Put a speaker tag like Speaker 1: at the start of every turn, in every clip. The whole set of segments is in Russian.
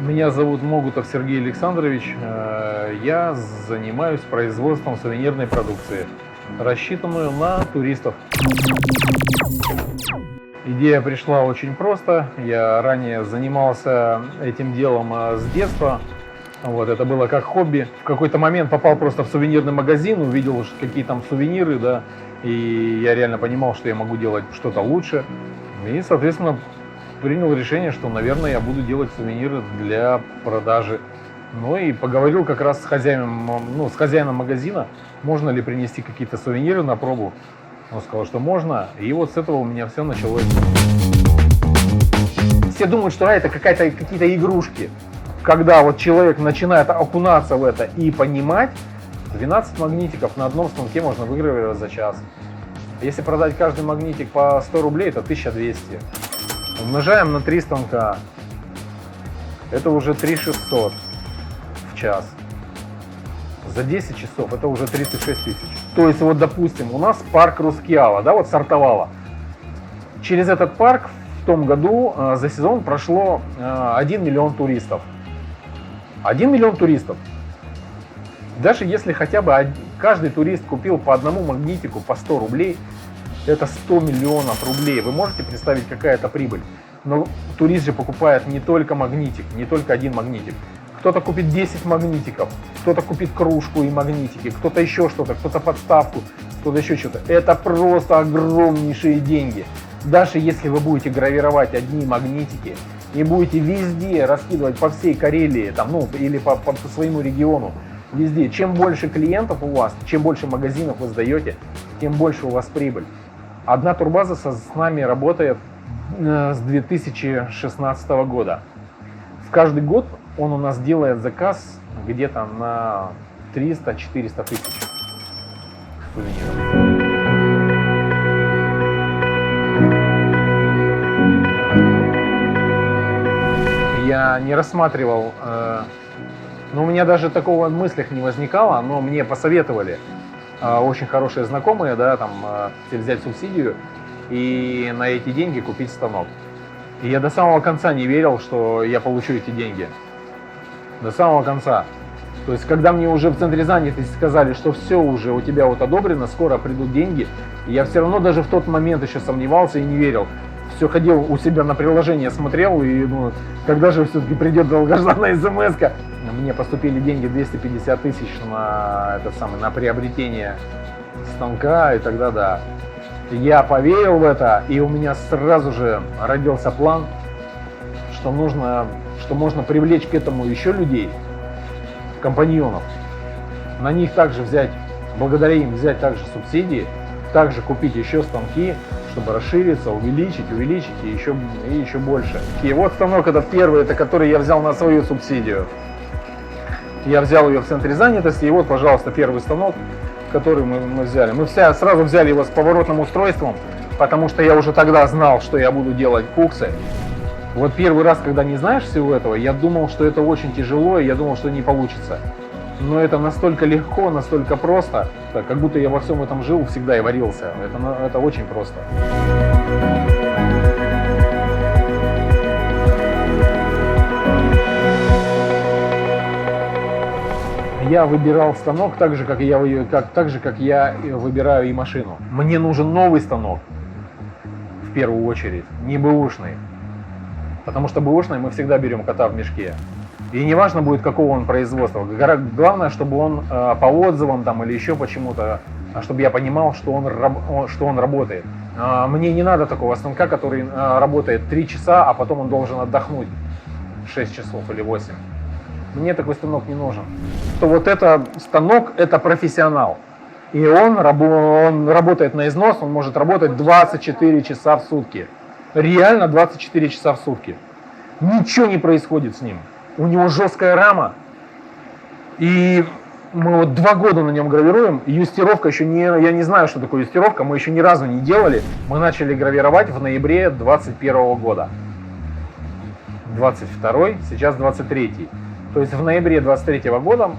Speaker 1: Меня зовут Могутов Сергей Александрович. Я занимаюсь производством сувенирной продукции, рассчитанную на туристов. Идея пришла очень просто. Я ранее занимался этим делом с детства. Вот, это было как хобби. В какой-то момент попал просто в сувенирный магазин, увидел, какие там сувениры, да, и я реально понимал, что я могу делать что-то лучше. И, соответственно, принял решение, что, наверное, я буду делать сувениры для продажи. Ну и поговорил как раз с хозяином магазина, можно ли принести какие-то сувениры на пробу. Он сказал, что можно, и вот с этого у меня все началось. Все думают, что это какие-то игрушки. Когда вот человек начинает окунаться в это и понимать, 12 магнитиков на одном станке можно выгравировать за час. Если продать каждый магнитик по 100 рублей, это 1200. Умножаем на 3 станка, это уже 3600 в час. За 10 часов это уже 36 тысяч. То есть вот, допустим, у нас парк Рускеала, да, вот стартовала. Через этот парк в том году за сезон прошло 1 миллион туристов. 1 миллион туристов. Даже если хотя бы каждый турист купил по одному магнитику по 100 рублей, это 100 миллионов рублей. Вы можете представить, какая это прибыль? Но турист же покупает не только магнитик, не только один магнитик. Кто-то купит 10 магнитиков, кто-то купит кружку и магнитики, кто-то еще что-то, кто-то подставку, кто-то еще что-то. Это просто огромнейшие деньги. Даже если вы будете гравировать одни магнитики и будете везде раскидывать по всей Карелии, там, ну, или по своему региону, везде, чем больше клиентов у вас, чем больше магазинов вы сдаете, тем больше у вас прибыль. Одна турбаза с нами работает с 2016 года. В каждый год он у нас делает заказ где-то на 300-400 тысяч сувениров. Я не рассматривал, но у меня даже такого в мыслях не возникало, но мне посоветовали очень хорошие знакомые, да, там, взять субсидию и на эти деньги купить станок. И я до самого конца не верил, что я получу эти деньги. До самого конца. То есть, когда мне уже в центре занятости сказали, что все уже у тебя вот одобрено, скоро придут деньги, я все равно даже в тот момент еще сомневался и не верил. Все ходил у себя на приложение, смотрел, и когда же все-таки придет долгожданная смс-ка. Мне поступили деньги 250 тысяч на приобретение станка, и тогда да. Я поверил в это, и у меня сразу же родился план, что можно привлечь к этому еще людей, компаньонов. На них также благодаря им взять также субсидии, также купить еще станки, чтобы расшириться, увеличить и еще больше. И вот станок этот первый, это который я взял на свою субсидию. Я взял ее в центре занятости, и вот, пожалуйста, первый станок, который мы взяли. Мы сразу взяли его с поворотным устройством, потому что я уже тогда знал, что я буду делать куксы. Вот первый раз, когда не знаешь всего этого, я думал, что это очень тяжело, и я думал, что не получится. Но это настолько легко, настолько просто, как будто я во всем этом жил всегда и варился. Это очень просто. Я выбирал станок так же, как я выбираю и машину. Мне нужен новый станок, в первую очередь, не бэушный. Потому что бэушный мы всегда берем кота в мешке. И не важно будет, какого он производства. Главное, чтобы он по отзывам там, или еще почему-то, чтобы я понимал, что он работает. Мне не надо такого станка, который работает 3 часа, а потом он должен отдохнуть 6 часов или 8. Мне такой станок не нужен. То вот это станок, это профессионал. И он работает на износ, он может работать 24 часа в сутки. Реально 24 часа в сутки. Ничего не происходит с ним. У него жесткая рама. И мы вот 2 года на нем гравируем. Юстировка еще я не знаю, что такое юстировка, мы еще ни разу не делали. Мы начали гравировать в ноябре 2021 года. 22-й, сейчас 23-й. То есть в ноябре 23 года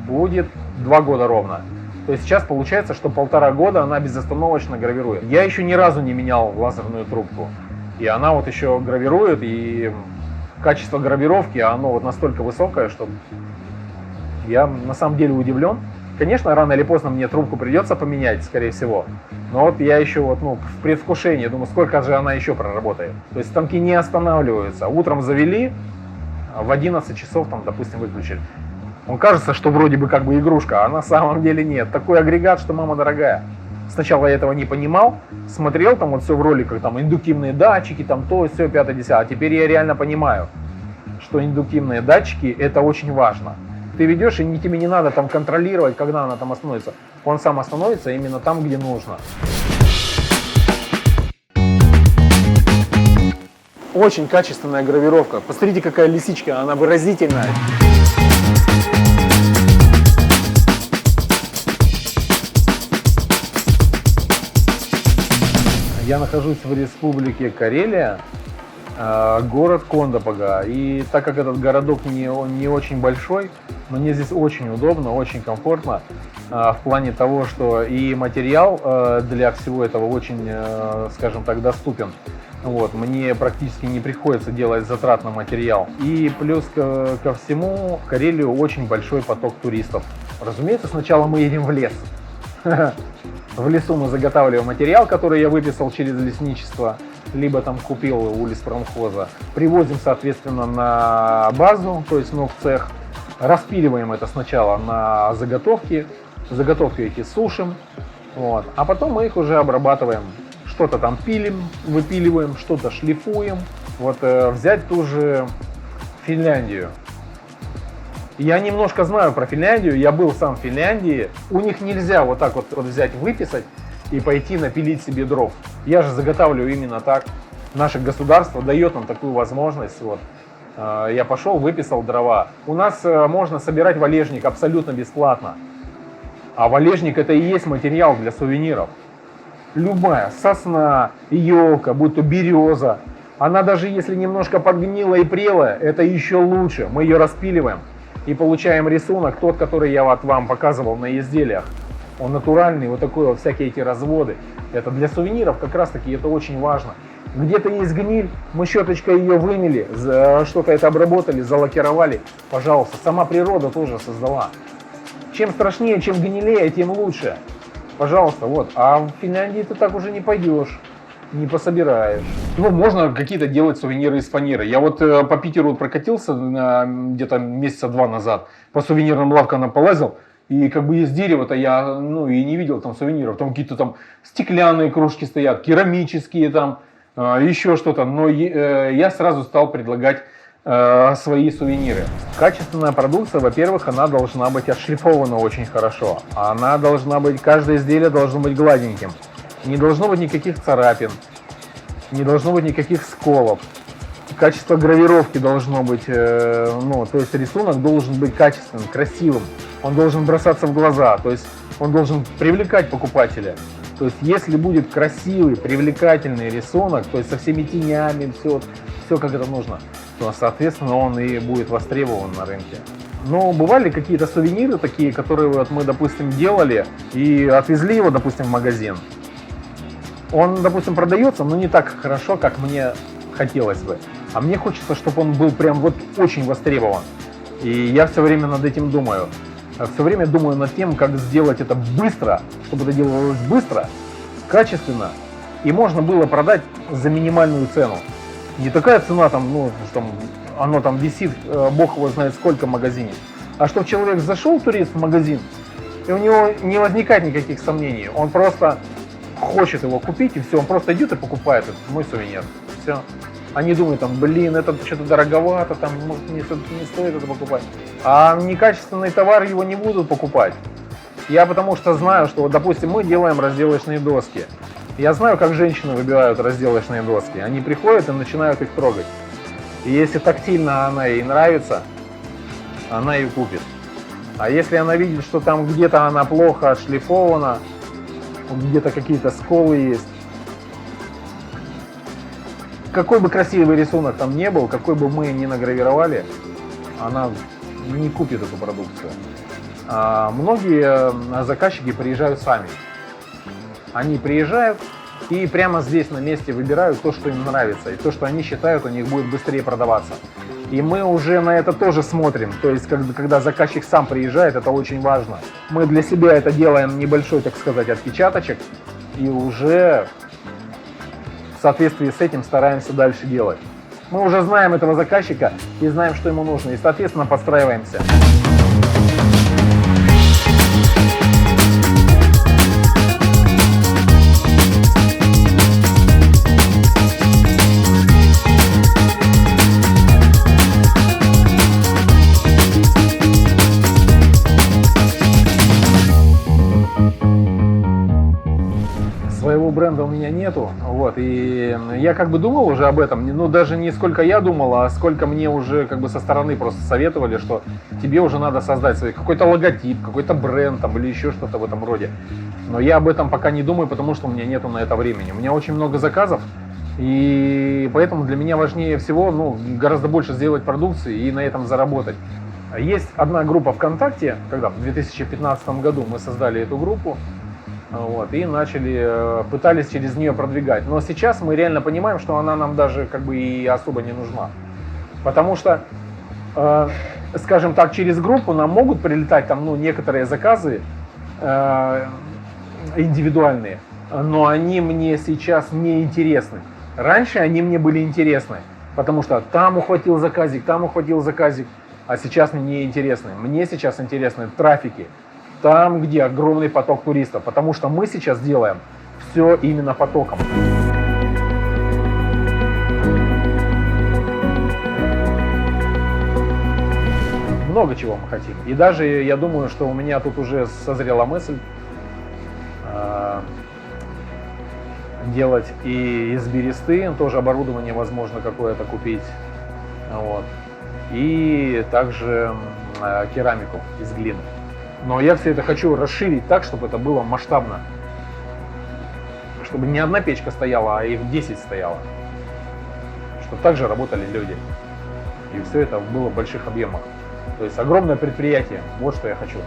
Speaker 1: будет 2 года ровно. То есть сейчас получается, что 1,5 года она безостановочно гравирует. Я еще ни разу не менял лазерную трубку. И она вот еще гравирует, и качество гравировки, оно вот настолько высокое, что я на самом деле удивлен. Конечно, рано или поздно мне трубку придется поменять, скорее всего. Но вот я еще вот, в предвкушении, думаю, сколько же она еще проработает. То есть станки не останавливаются. Утром завели, в 11 часов, там, допустим, выключили. Он кажется, что вроде бы как бы игрушка, а на самом деле нет. Такой агрегат, что мама дорогая. Сначала я этого не понимал, смотрел там вот все в роликах, там индуктивные датчики, там то, все, 5-10. А теперь я реально понимаю, что индуктивные датчики это очень важно. Ты ведешь, и тебе не надо там контролировать, когда она там остановится. Он сам остановится именно там, где нужно. Очень качественная гравировка. Посмотрите, какая лисичка, она выразительная. Я нахожусь в республике Карелия, город Кондопога. И так как этот городок не очень большой, мне здесь очень удобно, очень комфортно. В плане того, что и материал для всего этого очень, скажем так, доступен. Вот, мне практически не приходится делать затрат на материал. И плюс ко всему, в Карелию очень большой поток туристов. Разумеется, сначала мы едем в лес. В лесу мы заготавливаем материал, который я выписал через лесничество, либо там купил у леспромхоза. Привозим, соответственно, на базу, то есть в цех. Распиливаем это сначала на заготовки. Заготовки эти сушим. Вот, а потом мы их уже обрабатываем. Что-то там пилим, выпиливаем, что-то шлифуем. Вот взять ту же Финляндию. Я немножко знаю про Финляндию, я был сам в Финляндии. У них нельзя вот так вот взять, выписать и пойти напилить себе дров. Я же заготавливаю именно так. Наше государство дает нам такую возможность. Вот. Я пошел, выписал дрова. У нас можно собирать валежник абсолютно бесплатно. А валежник это и есть материал для сувениров. Любая сосна, елка, будь то береза, она даже если немножко подгнила и прелая, это еще лучше. Мы ее распиливаем и получаем рисунок, тот, который я вот вам показывал на изделиях. Он натуральный, вот такой вот, всякие эти разводы. Это для сувениров как раз таки это очень важно. Где-то есть гниль, мы щеточкой ее вымели, что-то это обработали, залакировали. Пожалуйста, сама природа тоже создала. Чем страшнее, чем гнилее, тем лучше. Пожалуйста, вот. А в Финляндии ты так уже не пойдешь, не пособираешь. Ну, можно какие-то делать сувениры из фанеры. Я вот по Питеру прокатился где-то месяца 2 назад, по сувенирным лавкам полазил, и как бы из дерева-то я, и не видел там сувениров. Там какие-то там стеклянные кружки стоят, керамические там, еще что-то. Но я сразу стал предлагать свои сувениры. Качественная продукция, во-первых, она должна быть отшлифована очень хорошо. Она должна быть, каждое изделие должно быть гладеньким. Не должно быть никаких царапин, не должно быть никаких сколов. Качество гравировки должно быть, то есть рисунок должен быть качественным, красивым. Он должен бросаться в глаза, то есть он должен привлекать покупателя. То есть если будет красивый, привлекательный рисунок, то есть со всеми тенями, все как это нужно, то, соответственно, он и будет востребован на рынке. Но бывали какие-то сувениры такие, которые вот мы, допустим, делали и отвезли его, допустим, в магазин. Он, допустим, продается, но не так хорошо, как мне хотелось бы. А мне хочется, чтобы он был прям вот очень востребован. И я все время над этим думаю. Все время думаю над тем, как сделать это быстро, чтобы это делалось быстро, качественно, и можно было продать за минимальную цену. Не такая цена, там, что оно там висит, бог его знает сколько в магазине. А чтобы человек зашел, турист, в магазин, и у него не возникает никаких сомнений. Он просто хочет его купить, и все, он просто идет и покупает этот мой сувенир. Все. Они думают, там, это что-то дороговато, там, может, не стоит это покупать. А некачественный товар его не будут покупать. Я потому что знаю, что, допустим, мы делаем разделочные доски. Я знаю, как женщины выбирают разделочные доски. Они приходят и начинают их трогать. И если тактильно она ей нравится, она ее купит. А если она видит, что там где-то она плохо отшлифована, где-то какие-то сколы есть, какой бы красивый рисунок там не был, какой бы мы ни награвировали, она не купит эту продукцию. Многие заказчики приезжают сами. Они приезжают и прямо здесь на месте выбирают то, что им нравится, и то, что они считают, у них будет быстрее продаваться. И мы уже на это тоже смотрим, то есть когда заказчик сам приезжает, это очень важно. Мы для себя это делаем небольшой, так сказать, отпечаточек, и уже в соответствии с этим стараемся дальше делать. Мы уже знаем этого заказчика и знаем, что ему нужно, и, соответственно, подстраиваемся. Своего бренда у меня нету, вот, и я как бы думал уже об этом, но даже не сколько я думал, а сколько мне уже как бы со стороны просто советовали, что тебе уже надо создать свой какой-то логотип, какой-то бренд там или еще что-то в этом роде. Но я об этом пока не думаю, потому что у меня нету на это времени. У меня очень много заказов, и поэтому для меня важнее всего, ну, гораздо больше сделать продукции и на этом заработать. Есть одна группа ВКонтакте, когда в 2015 году мы создали эту группу, вот, и пытались через нее продвигать. Но сейчас мы реально понимаем, что она нам даже как бы и особо не нужна. Потому что, скажем так, через группу нам могут прилетать там, ну, некоторые заказы индивидуальные, но они мне сейчас не интересны. Раньше они мне были интересны, потому что там ухватил заказик, а сейчас мне не интересны. Мне сейчас интересны трафики. Там, где огромный поток туристов, потому что мы сейчас делаем все именно потоком. Много чего мы хотим. И даже я думаю, что у меня тут уже созрела мысль делать и из бересты, тоже оборудование возможно какое-то купить. Вот. И также керамику из глины. Но я все это хочу расширить так, чтобы это было масштабно. Чтобы не одна печка стояла, а их 10 стояло. Чтобы также работали люди. И все это было в больших объемах. То есть огромное предприятие. Вот что я хочу.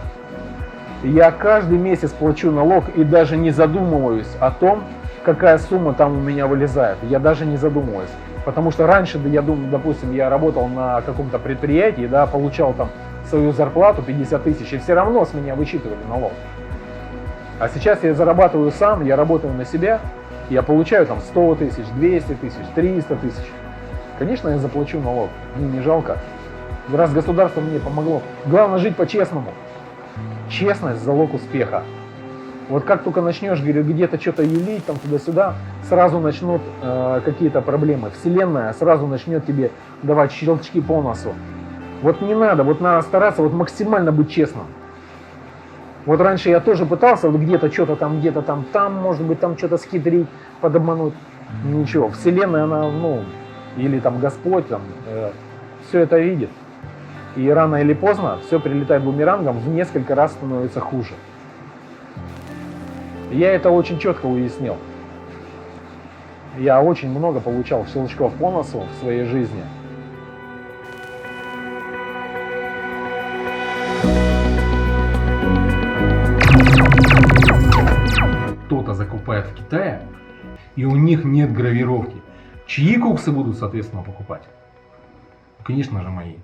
Speaker 1: Я каждый месяц плачу налог и даже не задумываюсь о том, какая сумма там у меня вылезает. Я даже не задумываюсь. Потому что раньше, я думаю, допустим, я работал на каком-то предприятии, да, получал там свою зарплату 50 тысяч, и все равно с меня вычитывали налог. А сейчас я зарабатываю сам, я работаю на себя, я получаю там 100 тысяч, 200 тысяч, 300 тысяч. Конечно, я заплачу налог, мне не жалко. Раз государство мне помогло. Главное жить по-честному. Честность – залог успеха. Вот как только начнешь где-то что-то юлить, там туда-сюда, сразу начнут какие-то проблемы. Вселенная сразу начнет тебе давать щелчки по носу. Вот не надо, вот надо стараться вот максимально быть честным. Вот раньше я тоже пытался вот где-то что-то там, может быть, там что-то схитрить, подобмануть. Ничего, Вселенная, она, ну, или там Господь, там, все это видит. И рано или поздно все прилетает бумерангом, в несколько раз становится хуже. Я это очень четко уяснил. Я очень много получал щелчков по носу в своей жизни. Кто-то закупает в Китае, и у них нет гравировки. Чьи коксы будут, соответственно, покупать? Конечно же, мои.